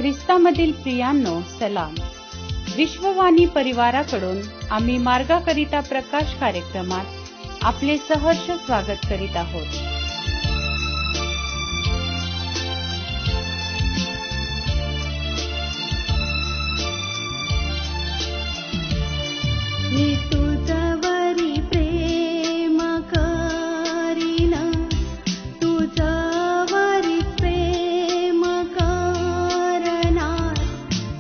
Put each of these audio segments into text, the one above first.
ख्रिस्तामधील प्रियांनो, सलाम. विश्ववाणी परिवाराकडून आम्ही मार्गाकरिता प्रकाश कार्यक्रमात आपले सहर्ष स्वागत करीत आहोत. मी तुझ्यावरी प्रेम करीन, तुझ्यावरी प्रेम करणार.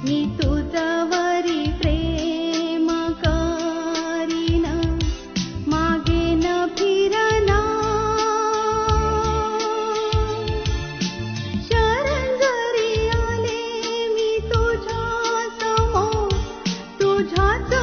मी तुझ्यावरी प्रेम करीन, मागे न फिरणार. शरण जरी आले मी तुझ्या समोर, तुझ्याच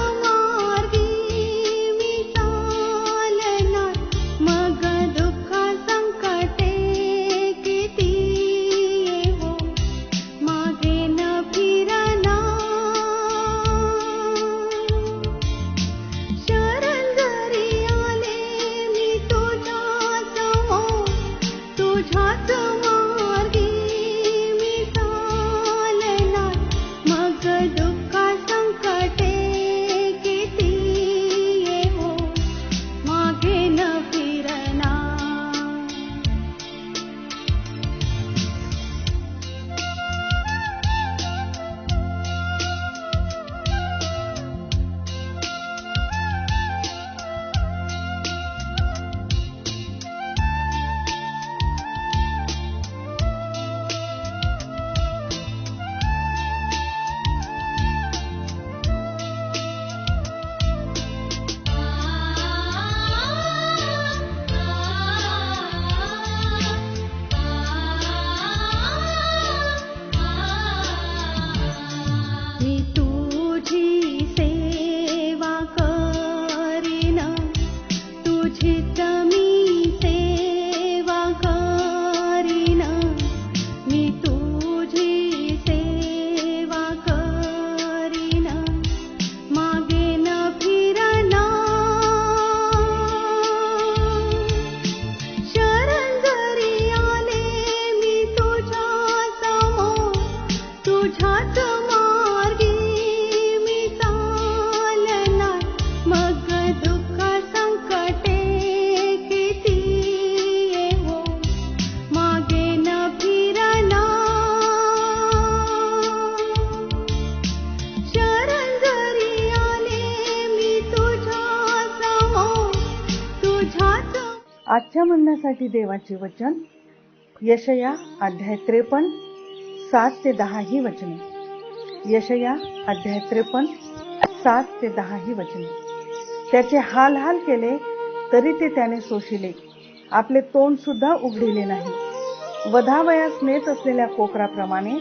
आजच्या म्हणण्यासाठी देवाचे वचन यशया अध्याय 53 7 ते 10 ही वचने. यशया अध्याय 53 7 ते 10 ही वचने. त्याचे हाल हाल केले तरी ते त्याने सोशिले, आपले तोंड सुद्धा उघडिले नाही. वधावयास नेत असलेल्या कोकराप्रमाणे,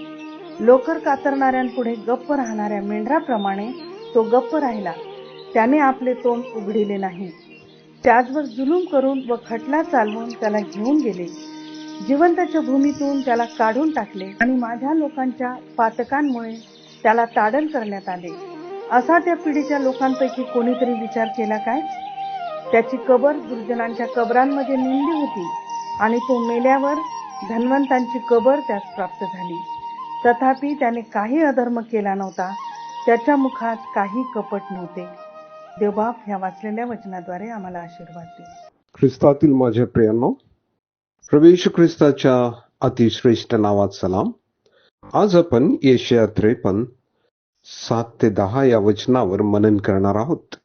लोकर कातरणाऱ्यांपुढे गप्प राहणाऱ्या मेंढराप्रमाणे तो गप्प राहिला, त्याने आपले तोंड उघडिले नाही. त्याचवर जुलूम करून व खटला चालवून त्याला घेऊन गेले, जिवंताच्या भूमीतून त्याला काढून टाकले आणि माझ्या लोकांच्या पातकांमुळे त्याला ताडण करण्यात आले. असा त्या पिढीच्या लोकांपैकी कोणीतरी विचार केला काय? त्याची कबर दुर्जनांच्या कबरांमध्ये नेमली होती आणि तो मेल्यावर धनवंतांची कबर त्यास प्राप्त झाली. तथापि त्याने काही अधर्म केला नव्हता, त्याच्या मुखात काही कपट नव्हते. देवबाप ह्या वाचलेल्या वचनाद्वारे आम्हाला आशीर्वाद दे. ख्रिस्तातील माझ्या प्रियांनो, प्रभू येशू ख्रिस्ताच्या अतिश्रेष्ठ नावात सलाम. आज आपण यशया 53 7 ते 10 या वचनावर मनन करणार आहोत.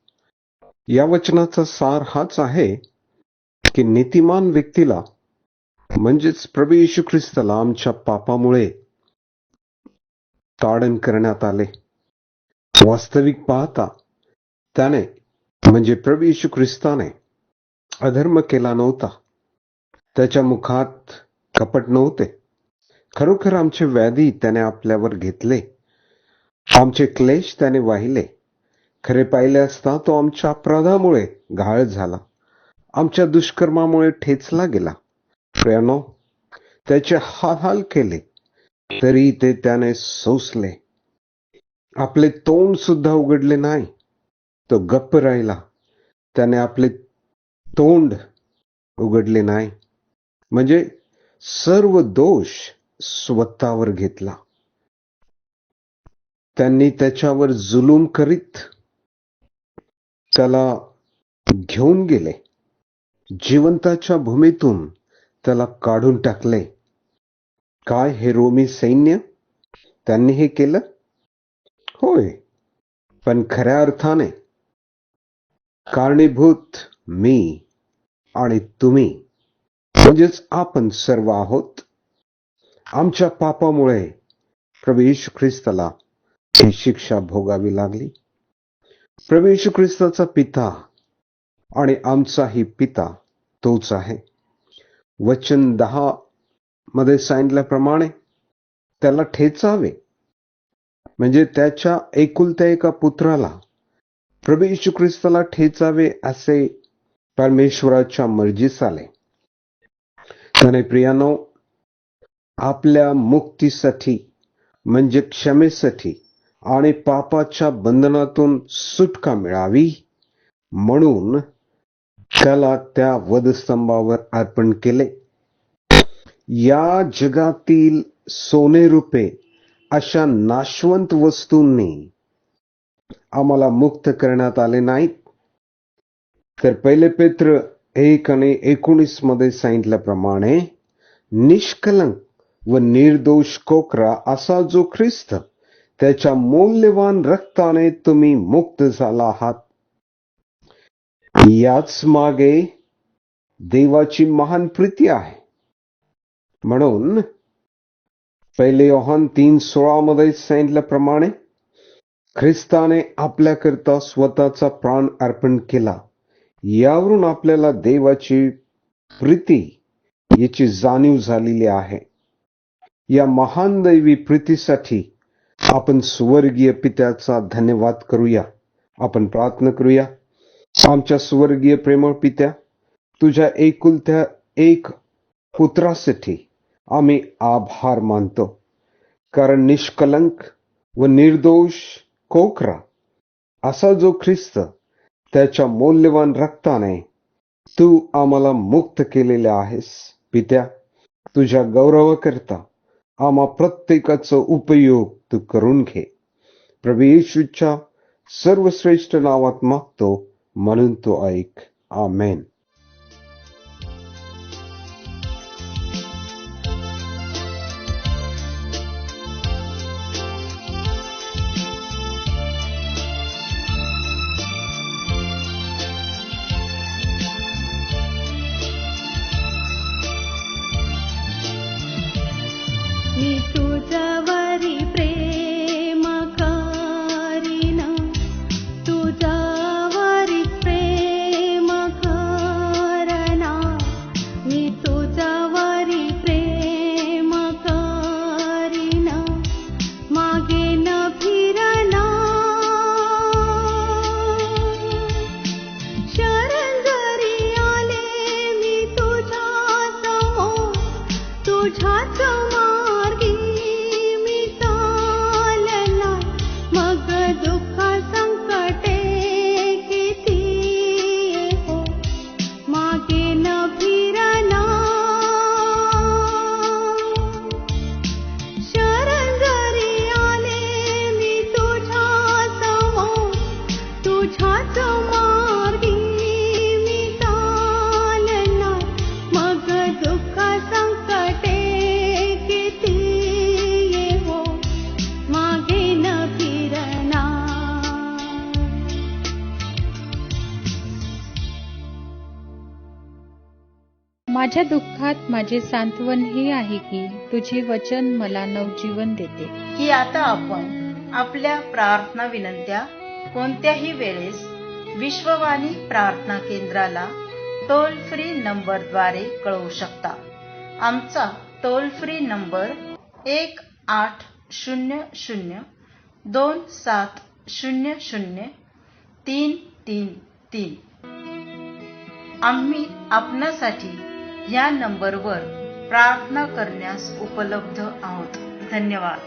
या वचनाचा सार हाच आहे की नीतिमान व्यक्तीला म्हणजेच प्रभू येशू ख्रिस्ताला आमच्या पापामुळे ताडण करण्यात आले. वास्तविक पाहता त्याने म्हणजे प्रभू येशू ख्रिस्ताने अधर्म केला नव्हता, त्याच्या मुखात कपट नव्हते. खरोखर आमचे व्याधी त्याने आपल्यावर घेतले, आमचे क्लेश त्याने वाहिले. खरे पाहिले असता तो आमच्या अपराधामुळे घायल झाला, आमच्या दुष्कर्मामुळे ठेचला गेला. प्रियानो, त्याचे हाल हाल केले तरी ते त्याने सोसले, आपले तोंड सुद्धा उघडले नाही, तो गप्प राहिला, त्याने आपले तोंड उघडले नाही. म्हणजे सर्व दोष स्वतःवर घेतला. त्यांनी त्याच्यावर जुलूम करीत त्याला घेऊन गेले, जिवंताच्या भूमीतून त्याला काढून टाकले. काय हे रोमी सैन्य? त्यांनी हे केलं? होय, पण खऱ्या अर्थाने कारणीभूत मी आणि तुम्ही म्हणजेच आपण सर्व आहोत. आमच्या पापामुळे प्रभू येशू ख्रिस्ताला ही शिक्षा भोगावी लागली. प्रभू येशू ख्रिस्ताचा पिता आणि आमचाही पिता तोच आहे. वचन 10 मध्ये सांगितल्याप्रमाणे त्याला ठेचावे, म्हणजे त्याच्या एकुलत्या एका पुत्राला प्रभू येशू ख्रिस्ताला ठेचावे असे परमेश्वराच्या मर्जीस आले. त्याने प्रियानो आपल्या मुक्तीसाठी म्हणजे क्षमेसाठी आणि पापाच्या बंधनातून सुटका मिळावी म्हणून त्याला त्या वधस्तंभावर अर्पण केले. या जगातील सोने रुपे अशा नाशवंत वस्तूंनी आम्हाला मुक्त करण्यात आले नाहीत, तर 1 पेत्र 1:19 मध्ये सांगितल्याप्रमाणे निष्कलंक व निर्दोष कोकरा असा जो ख्रिस्त त्याच्या मौल्यवान रक्ताने तुम्ही मुक्त झाला आहात. याच मागे देवाची महान प्रीती आहे. म्हणून 1 योहान 3:16 मध्ये सांगितल्याप्रमाणे ख्रिस्ताने आपल्याकरता स्वतःचा प्राण अर्पण केला. यावरून आपल्याला देवाची प्रीती याची जाणीव झालेली आहे. या महान दैवी प्रीतीसाठी आपण स्वर्गीय पित्याचा धन्यवाद करूया. आपण प्रार्थना करूया. आमच्या स्वर्गीय प्रेमळ पित्या, तुझ्या एकुलत्या एक पुत्रासाठी आम्ही आभार मानतो, कारण निष्कलंक व निर्दोष कोकरा असा जो ख्रिस्त त्याच्या मौल्यवान रक्ताने तू आम्हाला मुक्त केलेले आहेस. पित्या, तुझ्या गौरवाकरता आम्हा प्रत्येकाचा उपयोग तू करून घे. प्रभू येशूच्या सर्वश्रेष्ठ नावात मागतो, म्हणून तो ऐक. आमेन. मी तुझ्यावरी प्रेम करीन, तुझ्यावरी प्रेम करना. मी तुझ्यावरी प्रेम करीन, मागे न फिरना. शरण जरी आले मी तुझ्या समोर, तुझ्याच मार्गी मी चालना. मग दुःख संकटे किती हो, मागे न फिरना. शरण जरी आले मी तुझ्या समोर, तुझ्याच मार्गी मी चालना. मग दुःख संकटे किती हो, मागे न फिरना. माझ्या दुःखात माझे सांत्वन हे आहे की तुझे वचन मला नवजीवन देते. की आता आपण आपल्या प्रार्थना विनंत्या कोणत्याही वेळेस विश्ववाणी प्रार्थना केंद्राला टोल फ्री नंबरद्वारे कळवू शकता. आमचा टोल फ्री नंबर 1-800-2700-333. आम्ही आपणासाठी या नंबरवर प्रार्थना करण्यास उपलब्ध आहोत. धन्यवाद.